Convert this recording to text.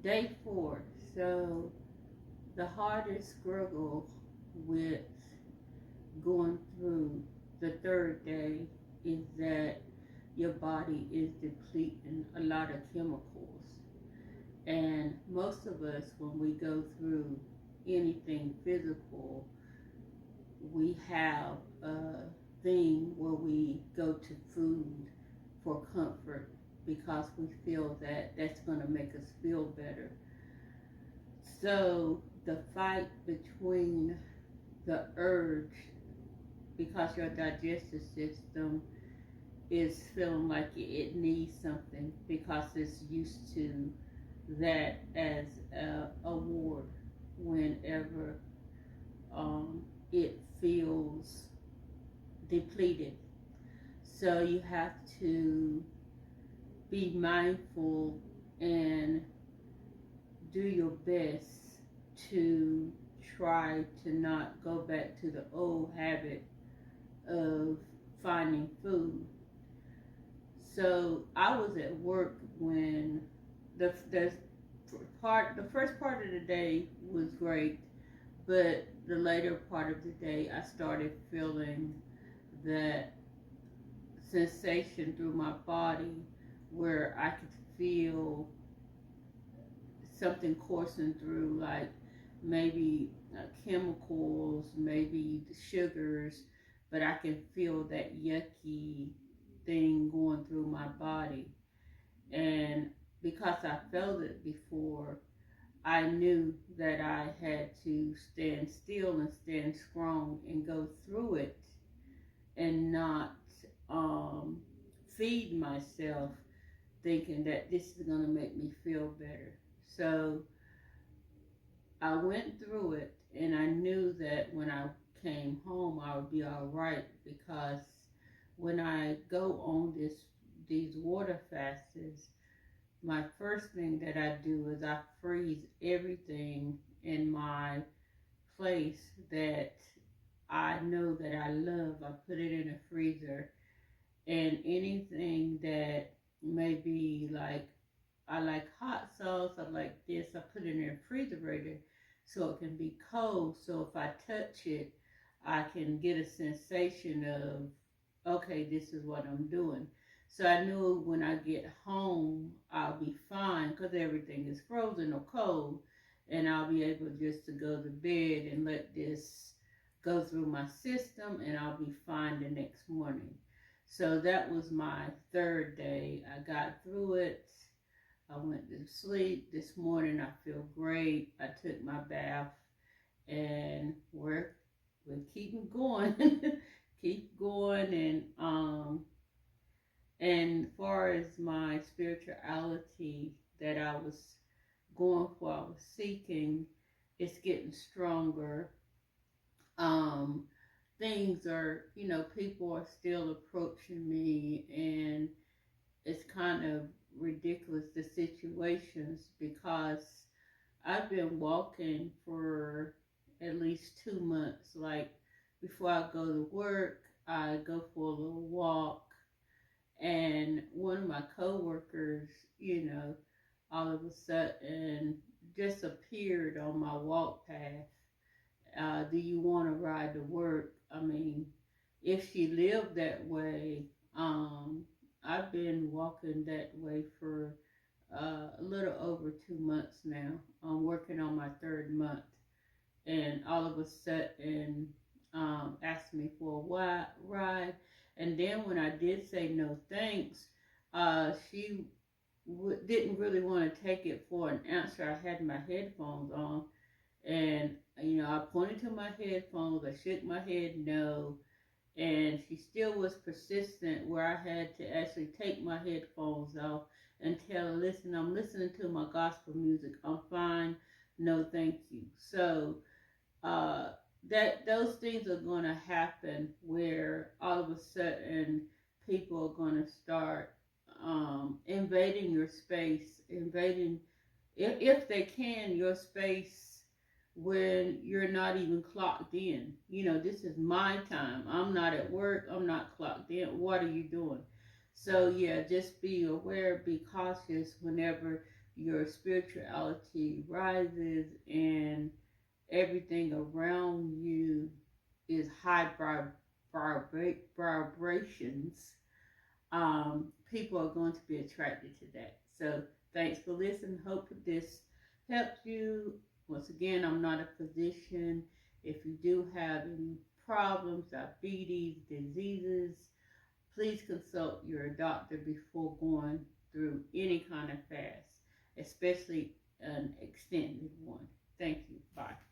Day 4. So the hardest struggle with going through the third day is that your body is depleting a lot of chemicals. And most of us, when we go through anything physical, we have a thing where we go to food for comfort because we feel that that's going to make us feel better. So the fight between the urge, because your digestive system is feeling like it needs something because it's used to that as a award whenever it feels depleted. So you have to be mindful and do your best to try to not go back to the old habit of finding food. So I was at work when the first part of the day was great, but the later part of the day I started feeling that sensation through my body where I could feel something coursing through, like maybe chemicals, maybe the sugars, but I can feel that yucky thing going through my body. And because I felt it before, I knew that I had to stand still and stand strong and go through it and not um, feed myself thinking that this is going to make me feel better. So I went through it and I knew that when I came home I would be all right because when I go on these water fasts, my first thing that I do is I freeze everything in my place that I know that I love. I put it in a freezer, and anything that maybe like I like hot sauce, I like this, I put it in a refrigerator so it can be cold. So if I touch it, I can get a sensation of, okay, this is what I'm doing. So I knew when I get home, I'll be fine because everything is frozen or cold, and I'll be able just to go to bed and let this go through my system, and I'll be fine the next morning. So that was my third day. I got through it. I went to sleep. This morning I feel great. I took my bath and we're keeping going. Keep going and far as my spirituality that I was going for, I was seeking, it's getting stronger. Um Things are, people are still approaching me, and it's kind of ridiculous, the situations, because I've been walking for at least 2 months. Like before I go to work, I go for a little walk, and one of my coworkers, all of a sudden just appeared on my walk path. Do you want to ride to work? I mean, if she lived that way, I've been walking that way for a little over 2 months now. I'm working on my third month, and all of a sudden, asked me for a ride. And then when I did say no thanks, she didn't really want to take it for an answer. I had my headphones on, and I pointed to my headphones. I shook my head no, and she still was persistent where I had to actually take my headphones off and tell her, listen, I'm listening to my gospel music. I'm fine. No, thank you. So uh, that those things are going to happen where all of a sudden people are going to start invading your space, invading, if they can, your space when you're not even clocked in. This is my time. I'm not at work. I'm not clocked in. What are you doing? So, yeah, just be aware, be cautious whenever your spirituality rises and everything around you is high vibrations, people are going to be attracted to that. So thanks for listening. Hope this helped you. Once again, I'm not a physician. If you do have any problems, diabetes, diseases, please consult your doctor before going through any kind of fast, especially an extended one. Thank you. Bye.